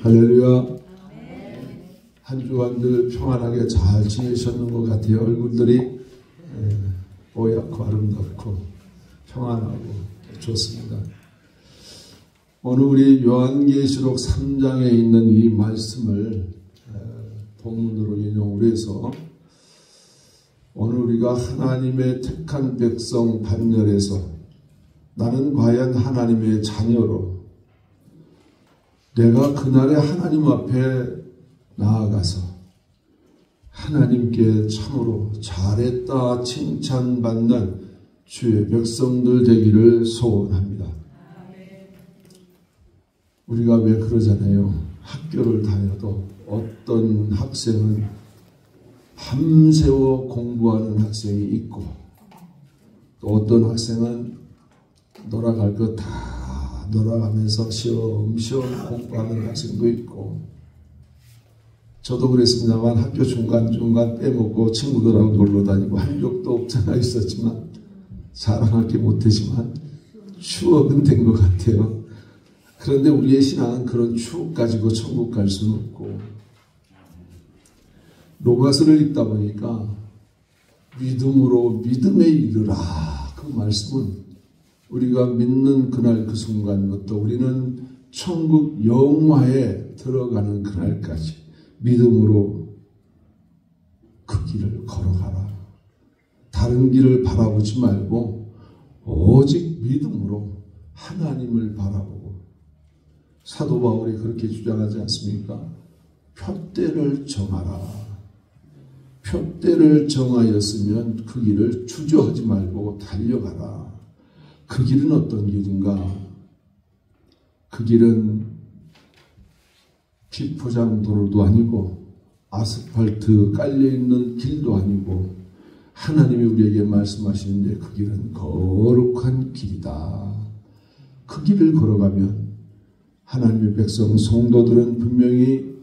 할렐루야. 한 주간들 평안하게 잘 지내셨는 것 같아요. 얼굴들이 뽀얗고 아름답고 평안하고 좋습니다. 오늘 우리 요한계시록 3장에 있는 이 말씀을 본문으로 인용을 해서 오늘 우리가 하나님의 택한 백성 반열에서 나는 과연 하나님의 자녀로 내가 그날에 하나님 앞에 나아가서 하나님께 참으로 잘했다 칭찬받는 주의 백성들 되기를 소원합니다. 우리가 왜 그러잖아요. 학교를 다녀도 어떤 학생은 밤새워 공부하는 학생이 있고 또 어떤 학생은 놀아갈 거 다 놀아가면서 시험시험 공부하는 학생도 있고, 저도 그랬습니다만 학교 중간중간 빼먹고 친구들하고 놀러 다니고 한 적도 없잖아 있었지만 자랑하기 못했지만 추억은 된 것 같아요. 그런데 우리의 신앙은 그런 추억 가지고 천국 갈 수는 없고, 로마서를 읽다 보니까 믿음으로 믿음에 이르라, 그 말씀은 우리가 믿는 그날 그 순간부터 우리는 천국 영화에 들어가는 그날까지 믿음으로 그 길을 걸어가라. 다른 길을 바라보지 말고 오직 믿음으로 하나님을 바라보고, 사도 바울이 그렇게 주장하지 않습니까? 표대를 정하라. 표대를 정하였으면 그 길을 주저하지 말고 달려가라. 그 길은 어떤 길인가? 그 길은 비포장도로도 아니고 아스팔트 깔려있는 길도 아니고 하나님이 우리에게 말씀하시는데 그 길은 거룩한 길이다. 그 길을 걸어가면 하나님의 백성 성도들은 분명히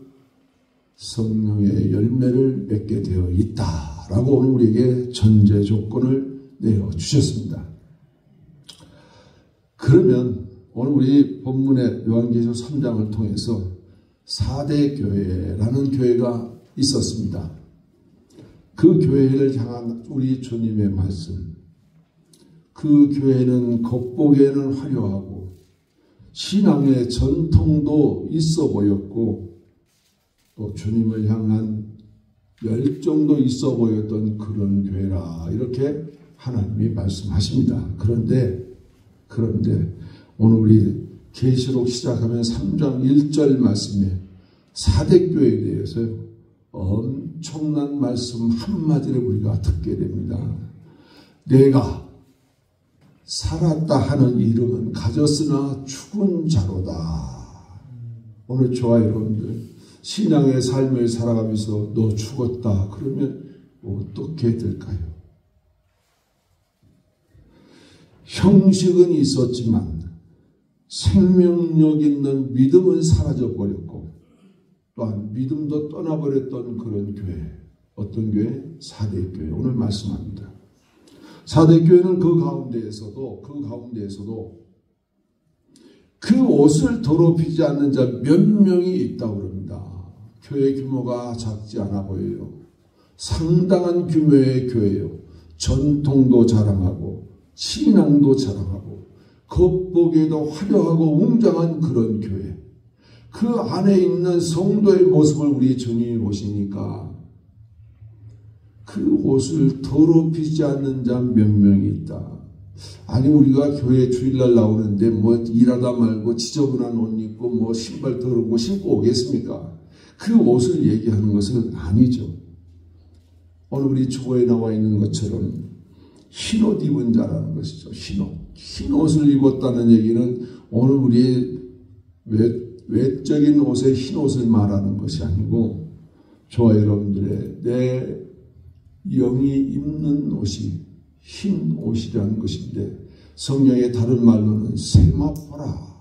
성령의 열매를 맺게 되어 있다라고 오늘 우리에게 전제 조건을 내어주셨습니다. 그러면 오늘 우리 본문의 요한계시록 3장을 통해서 4대 교회라는 교회가 있었습니다. 그 교회를 향한 우리 주님의 말씀, 그 교회는 겉보기에는 화려하고 신앙의 전통도 있어 보였고 또 주님을 향한 열정도 있어 보였던 그런 교회라, 이렇게 하나님이 말씀하십니다. 그런데 오늘 우리 계시록 시작하면 3장 1절 말씀에 4대 교회에 대해서 엄청난 말씀 한마디를 우리가 듣게 됩니다. 내가 살았다 하는 이름은 가졌으나 죽은 자로다. 오늘 저와 여러분들 신앙의 삶을 살아가면서 너 죽었다 그러면 어떻게 될까요? 형식은 있었지만 생명력 있는 믿음은 사라져버렸고 또한 믿음도 떠나버렸던 그런 교회, 어떤 교회? 4대 교회. 오늘 말씀합니다. 4대 교회는 그 가운데에서도 그 옷을 더럽히지 않는 자 몇 명이 있다고 그럽니다. 교회 규모가 작지 않아 보여요. 상당한 규모의 교회요. 전통도 자랑하고 신앙도 자랑하고 겉보기에도 화려하고 웅장한 그런 교회, 그 안에 있는 성도의 모습을 우리 주님이 보시니까 그 옷을 더럽히지 않는 자 몇 명이 있다. 아니 우리가 교회 주일날 나오는데 뭐 일하다 말고 지저분한 옷 입고 뭐 신발 더럽고 신고 오겠습니까? 그 옷을 얘기하는 것은 아니죠. 오늘 우리 주보에 나와 있는 것처럼 흰옷 입은 자라는 것이죠. 흰 옷을 입었다는 얘기는 오늘 우리의 외적인 옷에 흰 옷을 말하는 것이 아니고 저와 여러분들의 내 영이 입는 옷이 흰 옷이라는 것인데, 성경의 다른 말로는 세마포라.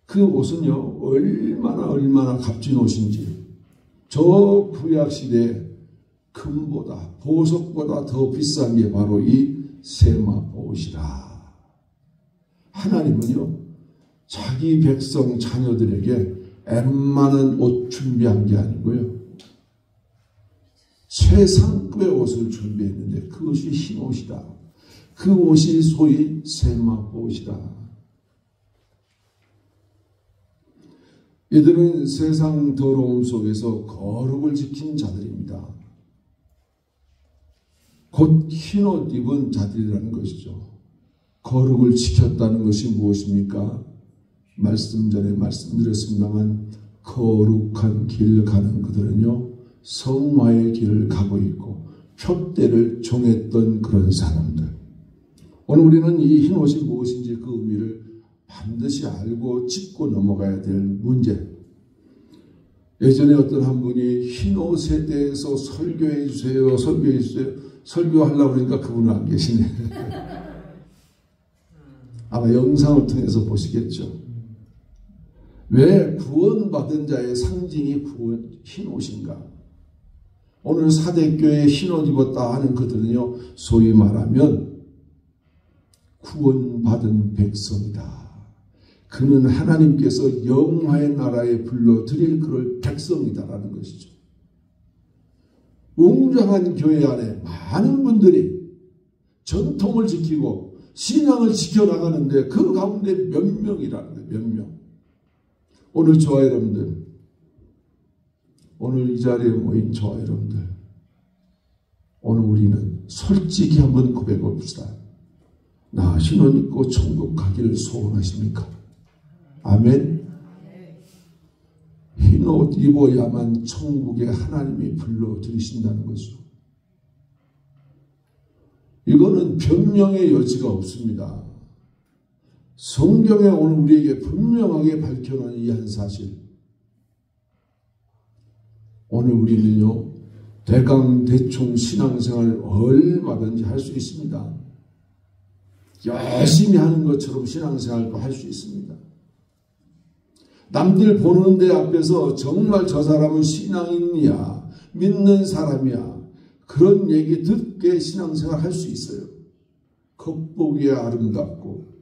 그 옷은요 얼마나 값진 옷인지 저 구약시대에 금보다 보석보다 더 비싼 게 바로 이 세마포 옷이라. 하나님은요 자기 백성 자녀들에게 웬만한 옷 준비한 게 아니고요. 최상급의 옷을 준비했는데 그것이 흰 옷이다. 그 옷이 소위 세마포 옷이다. 이들은 세상 더러움 속에서 거룩을 지킨 자들입니다. 곧 흰 옷 입은 자들이라는 것이죠. 거룩을 지켰다는 것이 무엇입니까? 말씀 전에 말씀드렸습니다만 거룩한 길을 가는 그들은요, 성화의 길을 가고 있고 표대를 종했던 그런 사람들. 오늘 우리는 이 흰 옷이 무엇인지 그 의미를 반드시 알고 짚고 넘어가야 될 문제. 예전에 어떤 한 분이 흰 옷에 대해서 설교해 주세요, 설교해 주세요. 설교하려고 그러니까 그분은 안 계시네. 아마 영상을 통해서 보시겠죠. 왜 구원받은 자의 상징이 흰 옷인가? 오늘 사대교회에 흰 옷 입었다 하는 그들은요, 소위 말하면 구원받은 백성이다. 그는 하나님께서 영화의 나라에 불러들일 그럴 백성이다라는 것이죠. 웅장한 교회 안에 많은 분들이 전통을 지키고 신앙을 지켜나가는데 그 가운데 몇 명이라는 거예요. 몇 명. 오늘 저와 여러분들, 오늘 이 자리에 모인 저와 여러분들, 오늘 우리는 솔직히 한번 고백해 봅시다. 나 흰옷 입고 천국 가기를 소원하십니까? 아멘. 흰옷 입어야만 천국에 하나님이 불러들이신다는 거죠. 이거는 변명의 여지가 없습니다. 성경에 오늘 우리에게 분명하게 밝혀놓은 이 한 사실. 오늘 우리는요, 대강-대충 신앙생활을 얼마든지 할 수 있습니다. 열심히 하는 것처럼 신앙생활도 할 수 있습니다. 남들 보는 데 앞에서 정말 저 사람은 신앙인이야, 믿는 사람이야, 그런 얘기 듣게 신앙생활 할 수 있어요. 겉보기에 아름답고.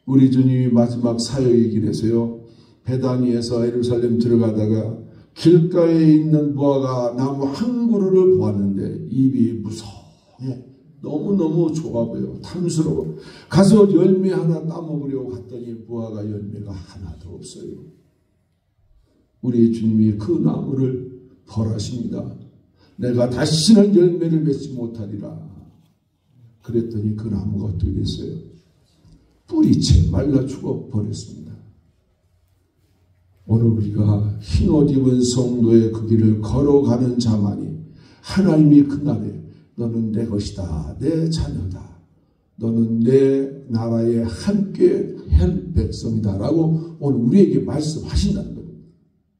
우리 주님이 마지막 사역의 길에서요, 베다니에서 예루살렘 들어가다가 길가에 있는 무화과 나무 한 그루를 보았는데 입이 무성해. 너무너무 좋아 보여. 탐스러워. 가서 열매 하나 따먹으려고 갔더니 무화과 열매가 하나도 없어요. 우리 주님이 그 나무를 벌하십니다. 내가 다시는 열매를 맺지 못하리라. 그랬더니 그 나무가 어떻게 됐어요? 뿌리채 말라 죽어 버렸습니다. 오늘 우리가 흰옷 입은 성도의 그 길을 걸어가는 자만이 하나님이 그날에 너는 내 것이다, 내 자녀다, 너는 내 나라에 함께 할 백성이다 라고 오늘 우리에게 말씀하신다는 겁니다.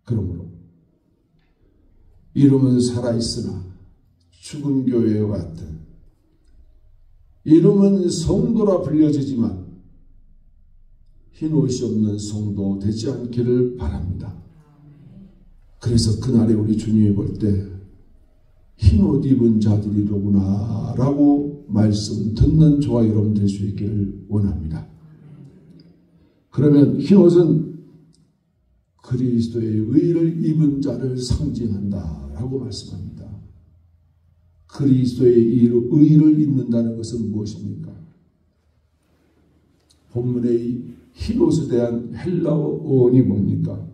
그러므로 이름은 살아있으나 죽은 교회와 같은, 이름은 성도라 불려지지만 흰옷이 없는 성도 되지 않기를 바랍니다. 그래서 그날에 우리 주님이 볼 때 흰옷 입은 자들이로구나 라고 말씀 듣는 저와 여러분 될 수 있기를 원합니다. 그러면 흰옷은 그리스도의 의를 입은 자를 상징한다 라고 말씀합니다. 그리스도의 의를 입는다는 것은 무엇입니까? 본문의 흰옷에 대한 헬라어 어원이 뭡니까?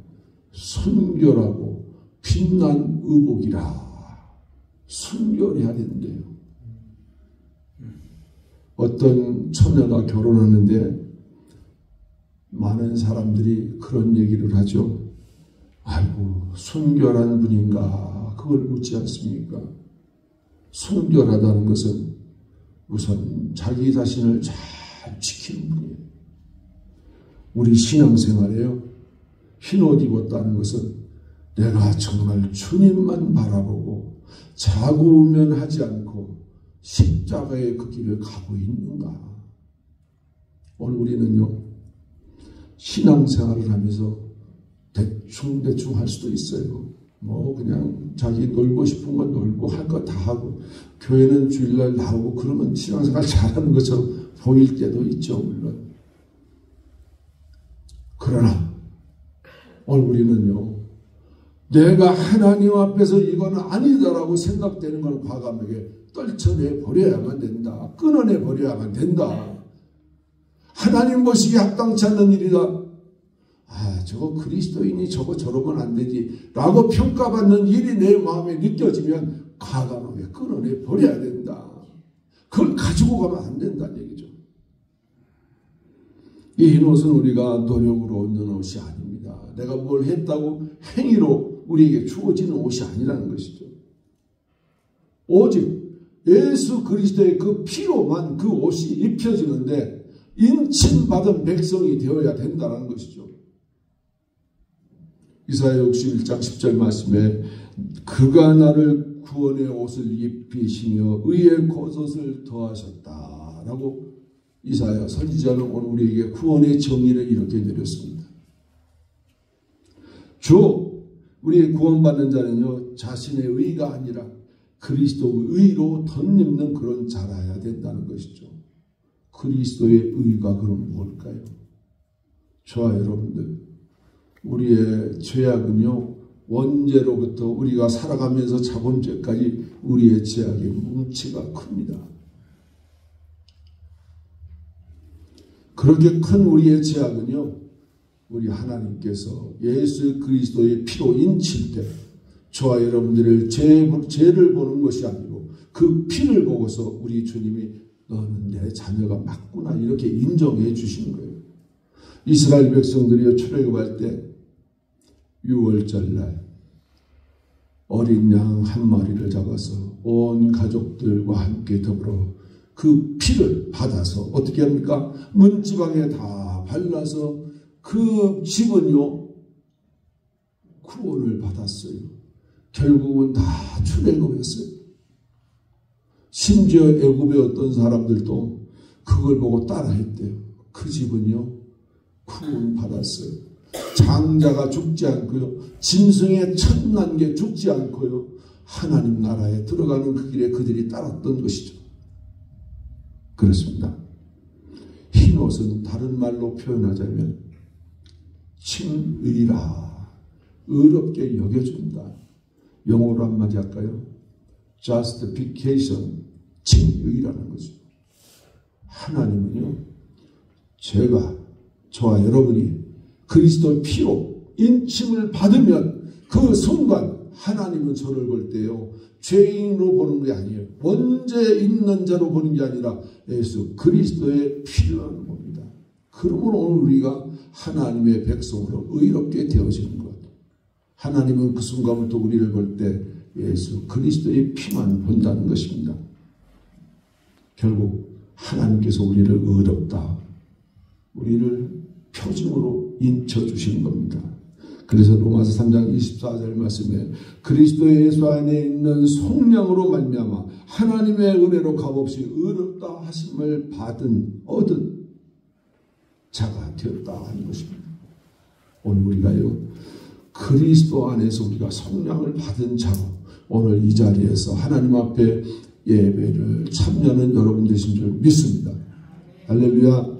순결하고 빛난 의복이라. 순결해야 된대요. 어떤 처녀가 결혼하는데 많은 사람들이 그런 얘기를 하죠. 아이고, 순결한 분인가? 그걸 묻지 않습니까? 순결하다는 것은 우선 자기 자신을 잘 지키는 분이에요. 우리 신앙생활에요, 흰옷 입었다는 것은 내가 정말 주님만 바라보고 자구우면하지 않고 십자가의 그 길을 가고 있는가. 오늘 우리는요, 신앙생활을 하면서 대충 할 수도 있어요. 뭐 그냥 자기 놀고 싶은 건 놀고 할 거 다 하고 교회는 주일날 나오고 그러면 신앙생활 잘하는 것처럼 보일 때도 있죠. 물론 그러나 오늘 우리는요, 내가 하나님 앞에서 이건 아니다라고 생각되는 걸 과감하게 떨쳐내 버려야만 된다. 끊어내 버려야만 된다. 하나님 보시기에 합당치 않는 일이다. 저거 그리스도인이 저러면 안 되지 라고 평가받는 일이 내 마음에 느껴지면 과감하게 끊어내 버려야 된다. 그걸 가지고 가면 안 된다는 얘기죠. 이 흰 옷은 우리가 노력으로 얻는 옷이 아닙니다. 내가 뭘 했다고 행위로 우리에게 주어지는 옷이 아니라는 것이죠. 오직 예수 그리스도의 그 피로만 그 옷이 입혀지는데 인침받은 백성이 되어야 된다는 것이죠. 이사야 61장 10절 말씀에 그가 나를 구원의 옷을 입히시며 의의 겉옷을 더하셨다라고 이사야 선지자는 오늘 우리에게 구원의 정의를 이렇게 내렸습니다. 주 우리의 구원받는 자는요, 자신의 의가 아니라 그리스도의 의로 덧입는 그런 자라야 된다는 것이죠. 그리스도의 의가 그럼 뭘까요? 저와 여러분들, 우리의 죄악은요, 원죄로부터 우리가 살아가면서 자범죄까지 우리의 죄악의 뭉치가 큽니다. 그렇게 큰 우리의 죄악은요, 우리 하나님께서 예수 그리스도의 피로 인칠 때 저와 여러분들의 죄를 보는 것이 아니고 그 피를 보고서 우리 주님이 너는 내 자녀가 맞구나 이렇게 인정해 주시는 거예요. 이스라엘 백성들이 출애굽할 때 6월절 날 어린 양 한 마리를 잡아서 온 가족들과 함께 더불어 그 피를 받아서 어떻게 합니까? 문지방에 다 발라서 그 집은요 구원을 받았어요. 결국은 다 출애굽했어요. 심지어 애굽의 어떤 사람들도 그걸 보고 따라했대요. 그 집은요 구원 받았어요. 장자가 죽지 않고요, 짐승의 첫 난게 죽지 않고요, 하나님 나라에 들어가는 그 길에 그들이 따랐던 것이죠. 그렇습니다. 흰 옷은 다른 말로 표현하자면 칭의라, 의롭게 여겨준다. 영어로 한마디 할까요? justification, 칭의라는 거죠. 하나님은요, 저와 여러분이 그리스도의 피로 인침을 받으면 그 순간 하나님은 저를 볼 때요, 죄인으로 보는 게 아니에요. 원죄 있는 자로 보는 게 아니라 예수 그리스도의 피로 봅니다. 그러므로 오늘 우리가 하나님의 백성으로 의롭게 되어지는 것. 하나님은 그 순간부터 우리를 볼 때 예수 그리스도의 피만 본다는 것입니다. 결국 하나님께서 우리를 의롭다, 우리를 표징으로 인쳐주시는 겁니다. 그래서 로마서 3장 24절 말씀에 그리스도 예수 안에 있는 속량으로 말미암아 하나님의 은혜로 값없이 의롭다 하심을 얻은 자가 되었다 하는 것입니다. 오늘 우리가요, 그리스도 안에서 우리가 속량을 받은 자로 오늘 이 자리에서 하나님 앞에 예배를 참여하는 여러분 되신 줄 믿습니다. 할렐루야.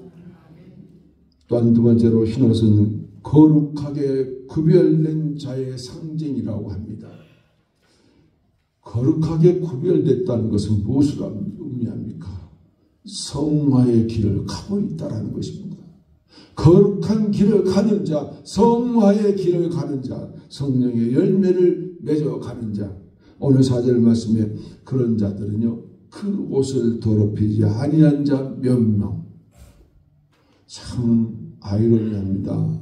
또한 두 번째로 흰옷은 거룩하게 구별된 자의 상징이라고 합니다. 거룩하게 구별됐다는 것은 무엇을 의미합니까? 성화의 길을 가고 있다는 것입니다. 거룩한 길을 가는 자, 성화의 길을 가는 자, 성령의 열매를 맺어가는 자. 오늘 4절 말씀에 그런 자들은요, 그 옷을 더럽히지 아니한 자 몇 명. 참 아이러니합니다.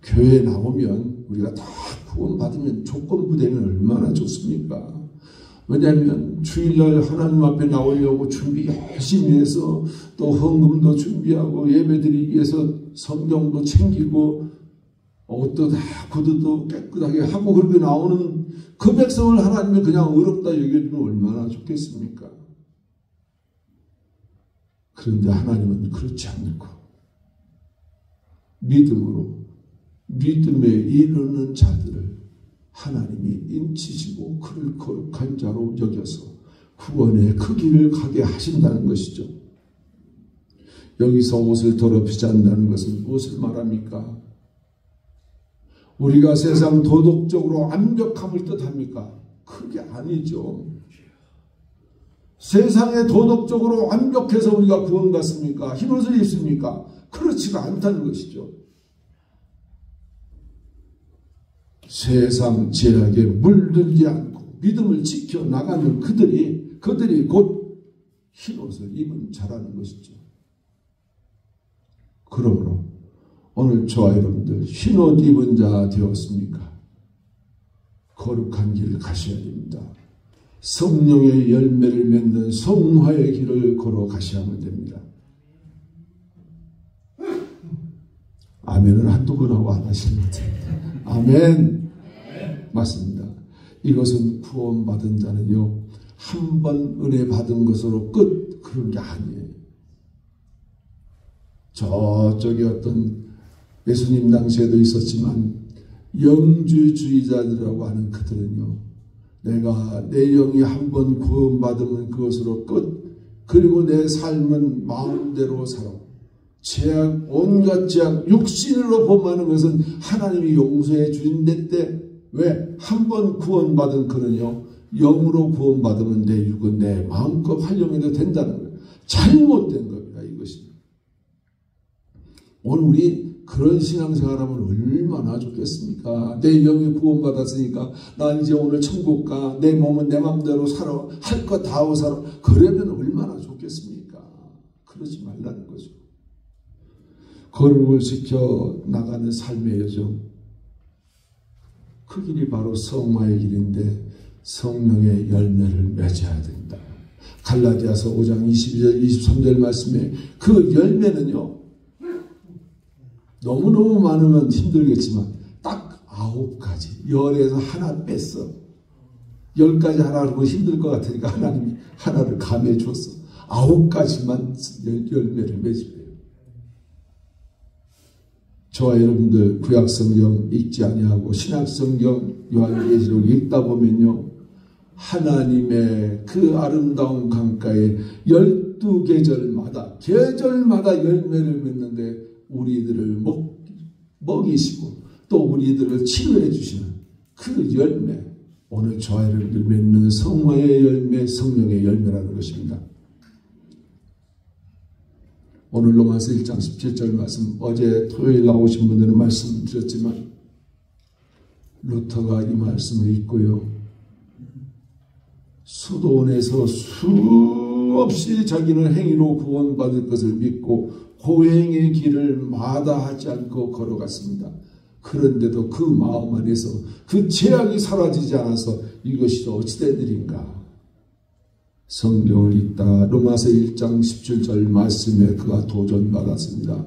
교회에 나오면 우리가 다 구원받으면 조건부 되면 얼마나 좋습니까? 왜냐하면 주일날 하나님 앞에 나오려고 준비 열심히 해서 또 헌금도 준비하고 예배드리기 위해서 성경도 챙기고 옷도 다 구두도 깨끗하게 하고 그렇게 나오는 그 백성을 하나님이 그냥 의롭다 여겨주면 얼마나 좋겠습니까? 그런데 하나님은 그렇지 않고 믿음에 이르는 자들을 하나님이 인치시고 그를 거룩한 자로 여겨서 구원의 그 길을 가게 하신다는 것이죠. 여기서 옷을 더럽히지 않는다는 것은 무엇을 말합니까? 우리가 세상 도덕적으로 완벽함을 뜻합니까? 그게 아니죠. 세상에 도덕적으로 완벽해서 우리가 구원받습니까? 흰옷을 입습니까? 그렇지가 않다는 것이죠. 세상 제약에 물들지 않고 믿음을 지켜나가는 그들이 곧 흰옷을 입은 자라는 것이죠. 그러므로 오늘 저와 여러분들 흰옷 입은 자 되었습니까? 거룩한 길을 가셔야 됩니다. 성령의 열매를 맺는 성화의 길을 걸어가셔야만 됩니다. 아멘을 한두 번 하고 안 하시는 것 같아요. 아멘. 맞습니다. 이것은 구원받은 자는요, 한 번 은혜 받은 것으로 끝, 그런 게 아니에요. 저쪽에 어떤 예수님 당시에도 있었지만 영주주의자들이라고 하는 그들은요, 내가 내 영이 한 번 구원받으면 그것으로 끝, 그리고 내 삶은 마음대로 살아. 죄악, 온갖 죄악, 육신으로 범하는 것은 하나님이 용서해 주신데 때, 왜? 한 번 구원받은 그는요, 영으로 구원받으면 내 육은 내 마음껏 활용해도 된다는 거예요. 잘못된 겁니다, 이것이. 오늘 우리 그런 신앙생활하면 얼마나 좋겠습니까? 내 영이 구원받았으니까 나 이제 오늘 천국 가. 내 몸은 내 마음대로 살아. 할 것 다 하고 살아. 그러면 얼마나 좋겠습니까? 그러지 말라는 거죠. 거룩을 지켜 나가는 삶의 여정. 그 길이 바로 성화의 길인데 성령의 열매를 맺어야 된다. 갈라디아서 5장 22절 23절 말씀에 그 열매는요, 너무너무 많으면 힘들겠지만 딱 9가지, 10에서 하나 뺐어. 10가지 하나 하면 힘들 것 같으니까 하나님이 하나를 감해 줬어. 9가지만 열매를 맺으래요. 저와 여러분들 구약성경 읽지 아니하고 신약성경 요한계시록 읽다 보면요, 하나님의 그 아름다운 강가에 12계절마다 열매를 맺는데 우리들을 먹이시고 또 우리들을 치료해 주시는 그 열매, 오늘 저와 여러분들 맺는 성화의 열매, 성령의 열매라는 것입니다. 오늘 로마서 1장 17절 말씀, 어제 토요일 나오신 분들은 말씀드렸지만 루터가 이 말씀을 읽고요, 수도원에서 수없이 자기는 행위로 구원받을 것을 믿고 고행의 길을 마다하지 않고 걸어갔습니다. 그런데도 그 마음 안에서 그 죄악이 사라지지 않아서 이것이 어찌된 일인가. 성경을 읽다 로마서 1장 17절 말씀에 그가 도전받았습니다.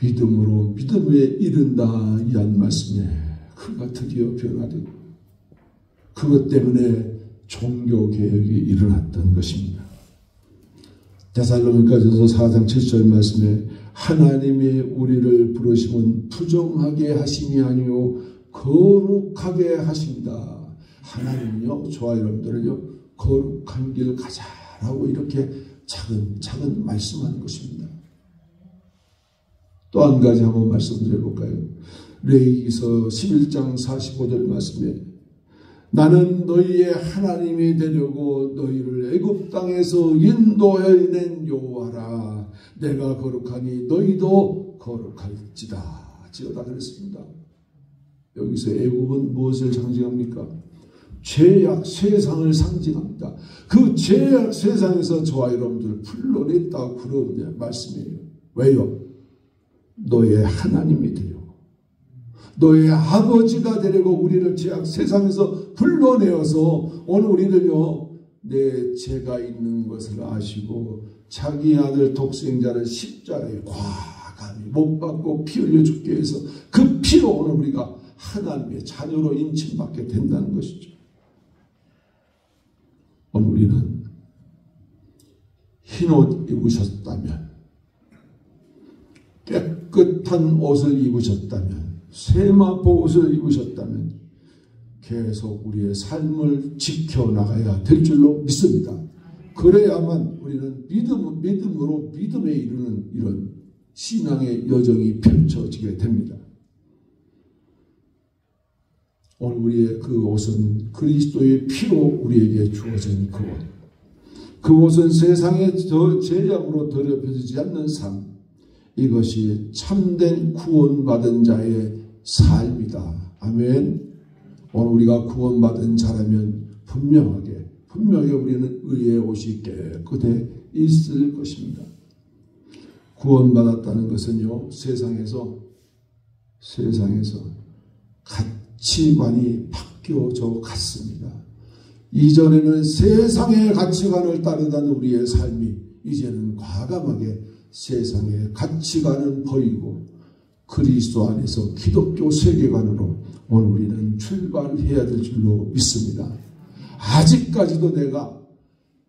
믿음으로 믿음에 이른다 이 한 말씀에 그가 드디어 변화되고 그것 때문에 종교개혁이 일어났던 것입니다. 데살로니가전서 4장 7절 말씀에 하나님이 우리를 부르심은 부정하게 하심이 아니요 거룩하게 하십니다. 하나님은요, 저와 여러분들을요, 거룩한 길 가자라고 이렇게 차근차근 말씀하는 것입니다. 또 한 가지 한번 말씀드려볼까요? 레위기서 11장 45절 말씀에 나는 너희의 하나님이 되려고 너희를 애굽 땅에서 인도해낸 여호와라. 내가 거룩하니 너희도 거룩할지다. 지어다 그랬습니다. 여기서 애굽은 무엇을 상징합니까? 죄악 세상을 상징합니다. 그 죄악 세상에서 저와 여러분들을 불러냈다고 그런 말씀이에요. 왜요? 너의 하나님이 되려고, 너의 아버지가 되려고 우리를 죄악 세상에서 불러내어서 오늘 우리들요, 내 죄가 있는 것을 아시고 자기 아들 독생자를 십자가에 과감히 못 박고 피 흘려 죽게 해서 그 피로 오늘 우리가 하나님의 자녀로 인침받게 된다는 것이죠. 오늘 우리는 흰옷 입으셨다면, 깨끗한 옷을 입으셨다면, 세마포 옷을 입으셨다면 계속 우리의 삶을 지켜나가야 될 줄로 믿습니다. 그래야만 우리는 믿음으로 믿음에 이르는 이런 신앙의 여정이 펼쳐지게 됩니다. 오늘 우리의 그 옷은 그리스도의 피로 우리에게 주어진 그 옷. 그 옷은 세상의 죄악으로 더럽혀지지 않는 삶. 이것이 참된 구원받은 자의 삶이다. 아멘. 오늘 우리가 구원받은 자라면 분명하게 우리는 의의 옷이 깨끗해 있을 것입니다. 구원받았다는 것은요, 세상에서 가치관이 바뀌어져 갔습니다. 이전에는 세상의 가치관을 따르던 우리의 삶이 이제는 과감하게 세상의 가치관은 버리고 그리스도 안에서 기독교 세계관으로 오늘 우리는 출발해야 될 줄로 믿습니다. 아직까지도 내가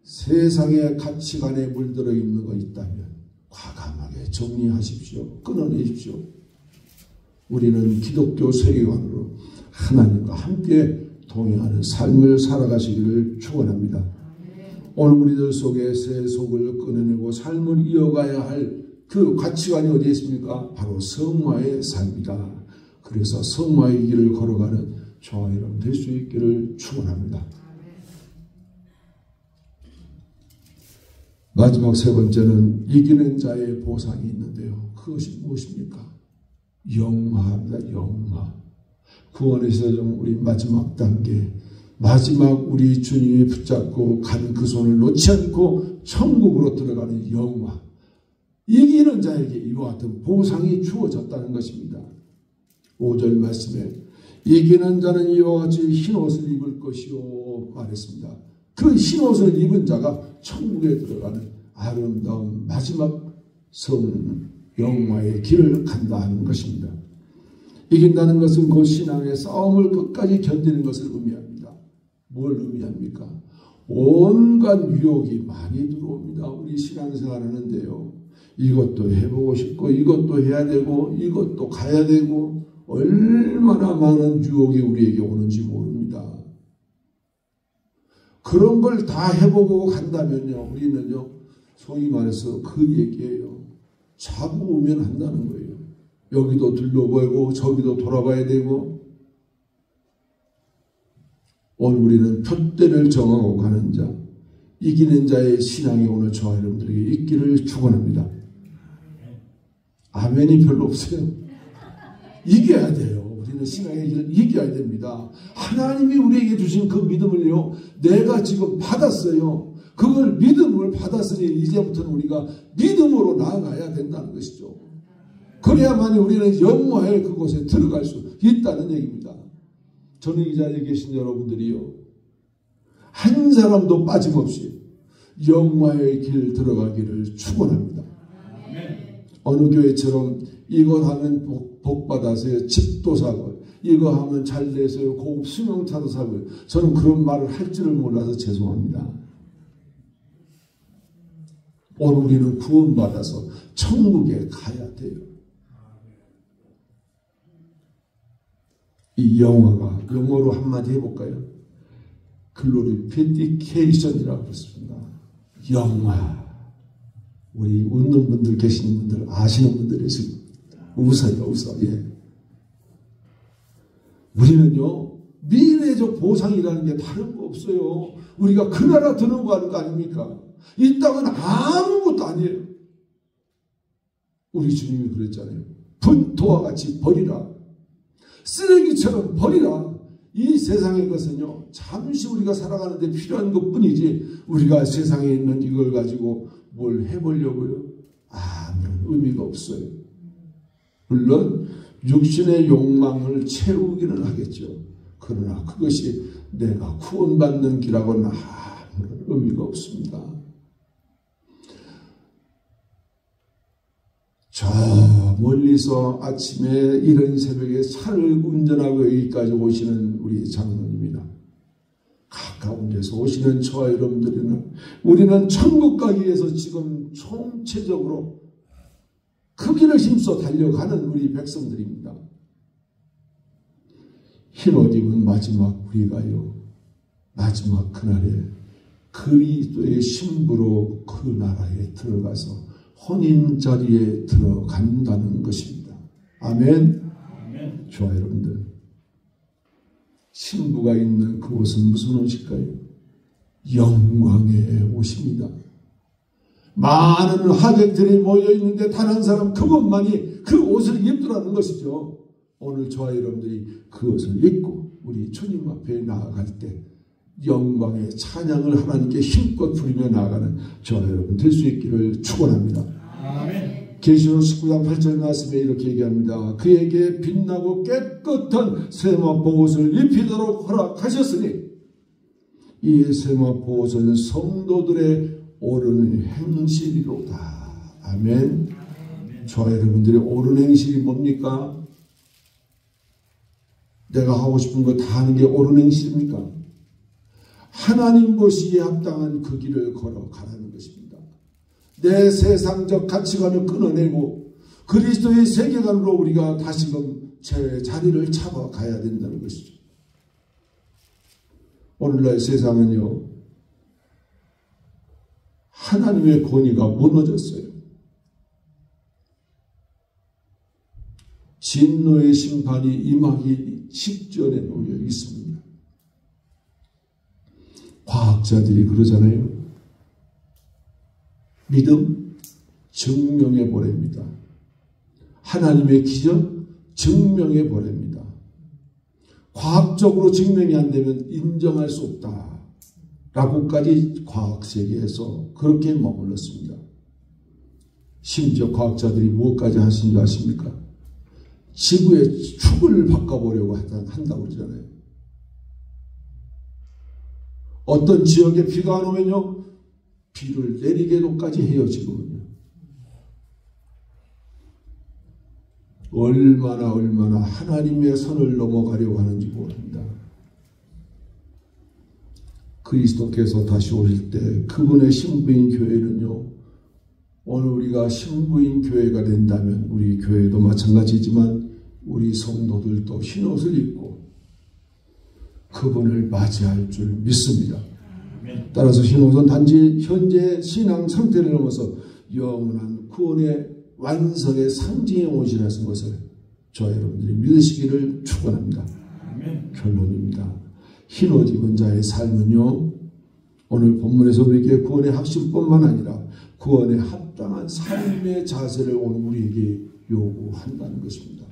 세상의 가치관에 물들어 있는 거 있다면 과감하게 정리하십시오. 끊어내십시오. 우리는 기독교 세계관으로 하나님과 함께 동행하는 삶을 살아가시기를 축원합니다. 오늘 우리들 속에 새 속을 끊어내고 삶을 이어가야 할 그 가치관이 어디에 있습니까? 바로 성화의 삶이다. 그래서 성화의 길을 걸어가는 저와 여러분 될 수 있기를 축원합니다. 마지막 세 번째는 이기는 자의 보상이 있는데요. 그것이 무엇입니까? 영화입니다. 영화. 구원에서 우리 마지막 단계, 마지막 우리 주님이 붙잡고 간 그 손을 놓지 않고 천국으로 들어가는 영화. 이기는 자에게 이와 같은 보상이 주어졌다는 것입니다. 5절 말씀에 이기는 자는 이와 같이 흰옷을 입을 것이요 말했습니다. 그 흰옷을 입은 자가 천국에 들어가는 아름다운 마지막 성 영화의 길을 간다 하는 것입니다. 이긴다는 것은 그 신앙의 싸움을 끝까지 견디는 것을 의미합니다. 뭘 의미합니까? 온갖 유혹이 많이 들어옵니다. 우리 신앙생활 하는데요. 이것도 해보고 싶고 이것도 해야 되고 이것도 가야 되고 얼마나 많은 유혹이 우리에게 오는지 모릅니다. 그런 걸 다 해보고 간다면요. 우리는요. 소위 말해서 그 얘기예요. 잡으면 한다는 거예요. 여기도 둘러보고 저기도 돌아봐야 되고 오늘 우리는 표대를 정하고 가는 자 이기는 자의 신앙이 오늘 저와 여러분들에게 있기를 축원합니다. 아멘이 별로 없어요. 이겨야 돼요. 우리는 신앙의 길을 이겨야 됩니다. 하나님이 우리에게 주신 그 믿음을요. 내가 지금 받았어요. 그걸 믿음을 받았으니 이제부터는 우리가 믿음으로 나아가야 된다는 것이죠. 그래야만 우리는 영화의 그곳에 들어갈 수 있다는 얘기입니다. 저는 이 자리에 계신 여러분들이요. 한 사람도 빠짐없이 영화의 길 들어가기를 축원합니다. 어느 교회처럼 이거 하면 복 받아서요. 집도 사고 이거 하면 잘 돼서요. 고급 수명차도 사고요. 저는 그런 말을 할 줄을 몰라서 죄송합니다. 오늘 우리는 구원받아서 천국에 가야 돼요. 이 영화가 영어로 한마디 해볼까요? 글로리피케이션이라고 그랬습니다. 영화. 우리 웃는 분들 계시는 분들 아시는 분들이 있습니다. 웃어. 예. 우리는요 미래적 보상이라는 게 다른 거 없어요. 우리가 그 나라 드는 거 하는 거 아닙니까? 이 땅은 아무것도 아니에요. 우리 주님이 그랬잖아요. 분토와 같이 버리라. 쓰레기처럼 버리라. 이 세상의 것은요 잠시 우리가 살아가는데 필요한 것뿐이지 우리가 세상에 있는 이걸 가지고 뭘 해보려고요? 아무런 의미가 없어요. 물론 육신의 욕망을 채우기는 하겠죠. 그러나 그것이 내가 구원받는 길하고는 아무런 의미가 없습니다. 저 멀리서 아침에 이른 새벽에 차를 운전하고 여기까지 오시는 우리 장로님이나 가까운 데서 오시는 저와 여러분들이나 우리는 천국 가기 위해서 지금 총체적으로 그 길을 힘써 달려가는 우리 백성들입니다. 흰옷 입은 마지막 우리가요. 마지막 그날에 그리스도의 신부로 그 나라에 들어가서 혼인 자리에 들어간다는 것입니다. 아멘. 좋아요, 여러분들. 신부가 있는 그 옷은 무슨 옷일까요? 영광의 옷입니다. 많은 하객들이 모여 있는데 단 한 사람 그것만이 그 옷을 입더라는 것이죠. 오늘 저와 여러분들이 그 옷을 입고 우리 주님 앞에 나아갈 때 영광의 찬양을 하나님께 힘껏 부리며 나아가는 저와 여러분 될 수 있기를 축원합니다. 계시록 19장 8절 말씀에 이렇게 얘기합니다. 그에게 빛나고 깨끗한 세마포 옷을 입히도록 허락하셨으니 이 세마포 옷은 성도들의 옳은 행실이로다. 아멘. 저와 여러분들의 옳은 행실이 뭡니까? 내가 하고 싶은 거 다 하는 게 옳은 행실입니까? 하나님 보시기에 합당한 그 길을 걸어가라는 것입니다. 내 세상적 가치관을 끊어내고 그리스도의 세계관으로 우리가 다시금 제 자리를 잡아가야 된다는 것이죠. 오늘날 세상은요, 하나님의 권위가 무너졌어요. 진노의 심판이 임하기 직전에 놓여 있습니다. 과학자들이 그러잖아요. 믿음 증명해 보랍니다. 하나님의 기적 증명해 보랍니다. 과학적으로 증명이 안 되면 인정할 수 없다 라고까지 과학세계에서 그렇게 머물렀습니다. 심지어 과학자들이 무엇까지 하신 줄 아십니까? 지구의 축을 바꿔보려고 한다고 그러잖아요. 어떤 지역에 비가 안 오면요, 비를 내리게도까지 해요. 지금은요. 얼마나 하나님의 선을 넘어가려고 하는지 모릅니다. 그리스도께서 다시 오실 때 그분의 신부인 교회는요, 오늘 우리가 신부인 교회가 된다면 우리 교회도 마찬가지지만 우리 성도들도 흰옷을 입고 그분을 맞이할 줄 믿습니다. 따라서 흰옷은 단지 현재 신앙 상태를 넘어서 영원한 구원의 완성의 상징의 옷이라는 것을 저와 여러분들이 믿으시기를 축원합니다. 결론입니다. 흰옷 입은 자의 삶은요, 오늘 본문에서 우리에게 구원의 확신뿐만 아니라 구원에 합당한 삶의 자세를 오늘 우리에게 요구한다는 것입니다.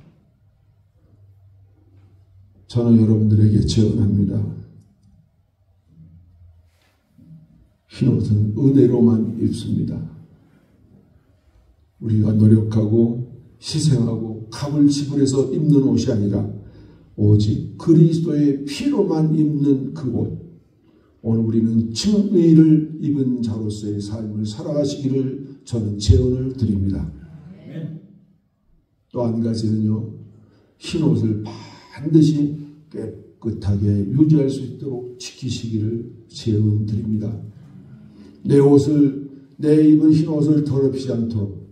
저는 여러분들에게 제언합니다. 흰옷은 은혜로만 입습니다. 우리가 노력하고 희생하고 값을 지불해서 입는 옷이 아니라 오직 그리스도의 피로만 입는 그 옷. 오늘 우리는 칭의를 입은 자로서의 삶을 살아가시기를 저는 제언을 드립니다. 또 한 가지는요, 흰옷을 반드시 깨끗하게 유지할 수 있도록 지키시기를 제언 드립니다. 내 입은 흰옷을 더럽히지 않도록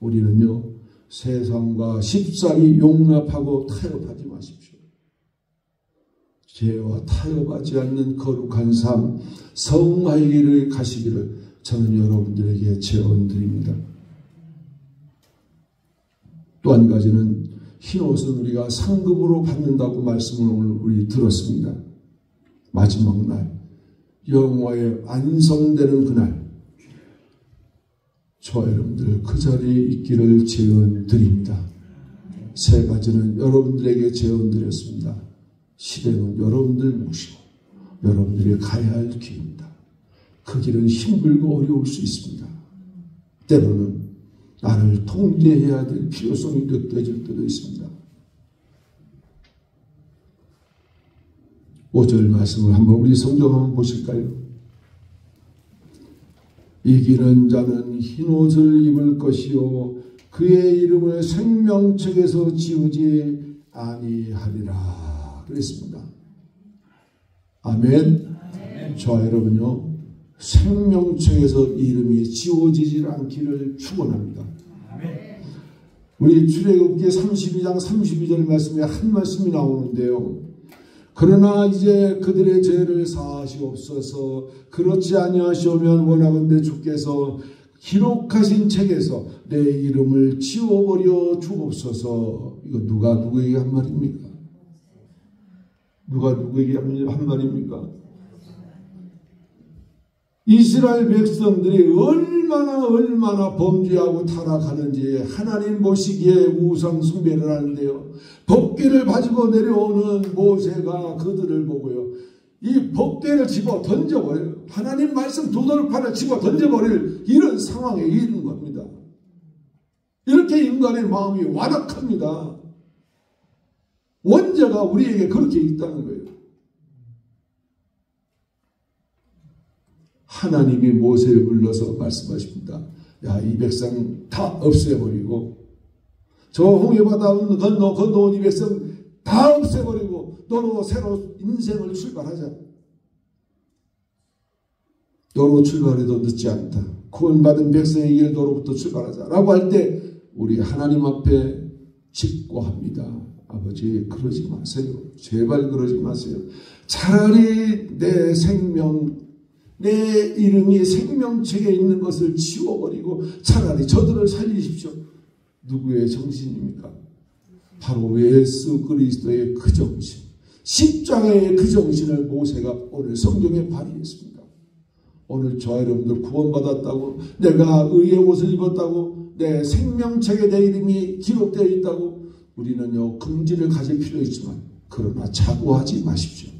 우리는요, 세상과 쉽사리 용납하고 타협하지 마십시오. 죄와 타협하지 않는 거룩한 삶, 성화의 길을 가시기를 저는 여러분들에게 제언드립니다. 또 한 가지는 흰옷은 우리가 상급으로 받는다고 말씀을 오늘 우리 들었습니다. 마지막 날, 영화에 완성되는 그날, 저와 여러분들 그 자리에 있기를 제언드립니다. 세 가지는 여러분들에게 제언드렸습니다. 시대는 여러분들 모시고 여러분들이 가야 할 길입니다. 그 길은 힘들고 어려울 수 있습니다. 때로는 나를 통제해야 될 필요성이 느껴질 때도 있습니다. 5절 말씀을 한번 우리 성경 한번 보실까요? 이기는 자는 흰옷을 입을 것이요 그의 이름을 생명책에서 지우지 아니하리라 그랬습니다. 아멘. 저와 여러분요, 생명책에서 이름이 지워지지 않기를 축원합니다. 우리 출애굽기 32장 32절 말씀에 한 말씀이 나오는데요. 그러나 이제 그들의 죄를 사하시옵소서. 그렇지 아니하시오면 원하건대 주께서 기록하신 책에서 내 이름을 지워버려 주옵소서. 이거 누가 누구에게 한 말입니까? 누가 누구에게 한 말입니까? 이스라엘 백성들이 얼마나 범죄하고 타락하는지 하나님 보시기에 우상 숭배를 하는데요. 법궤를 가지고 내려오는 모세가 그들을 보고요. 이 법궤를 집어 던져버려요. 하나님 말씀 두 돌판을 집어 던져버릴 이런 상황에 이른 겁니다. 이렇게 인간의 마음이 완악합니다. 원죄가 우리에게 그렇게 있다는 거예요. 하나님이 모세를 불러서 말씀하십니다. 야, 이 백성 다 없애버리고 저 홍해바다 건너온 이 백성 다 없애버리고 너로 새로 인생을 출발하자. 너로 출발해도 늦지 않다. 구원받은 백성의 길 너로부터 출발하자 라고 할 때 우리 하나님 앞에 직고합니다. 아버지 그러지 마세요. 제발 그러지 마세요. 차라리 내 생명 내 이름이 생명책에 있는 것을 지워버리고 차라리 저들을 살리십시오. 누구의 정신입니까? 바로 예수 그리스도의 그 정신, 십자가의 그 정신을 모세가 오늘 성경에 발휘했습니다. 오늘 저와 여러분들 구원받았다고, 내가 의의 옷을 입었다고, 내 생명책에 내 이름이 기록되어 있다고 우리는요 긍지를 가질 필요 있지만 그러나 자고하지 마십시오.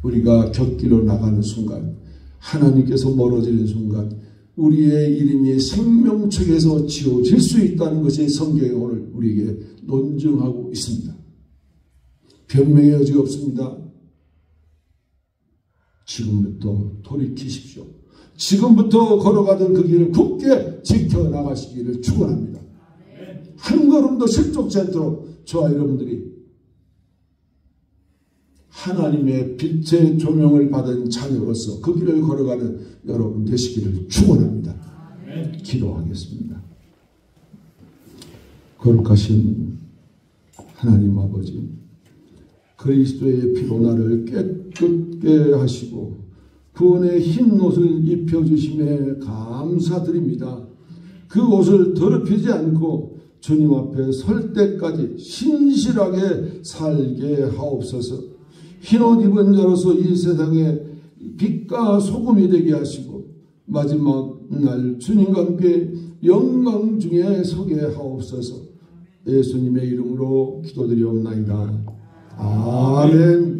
우리가 곁길로 나가는 순간, 하나님께서 멀어지는 순간 우리의 이름이 생명책에서 지워질 수 있다는 것이 성경에 오늘 우리에게 논증하고 있습니다. 변명의 여지가 없습니다. 지금부터 돌이키십시오. 지금부터 걸어가던 그 길을 굳게 지켜나가시기를 축원합니다. 한 걸음도 실족지 않도록 저와 여러분들이 하나님의 빛의 조명을 받은 자녀로서 그 길을 걸어가는 여러분 되시기를 축원합니다. 기도하겠습니다. 거룩하신 하나님 아버지, 그리스도의 피로 나를 깨끗게 하시고 구원의 흰 옷을 입혀주심에 감사드립니다. 그 옷을 더럽히지 않고 주님 앞에 설 때까지 신실하게 살게 하옵소서. 흰옷 입은 자로서 이 세상에 빛과 소금이 되게 하시고 마지막 날 주님과 함께 영광 중에 서게 하옵소서. 예수님의 이름으로 기도드리옵나이다. 아멘.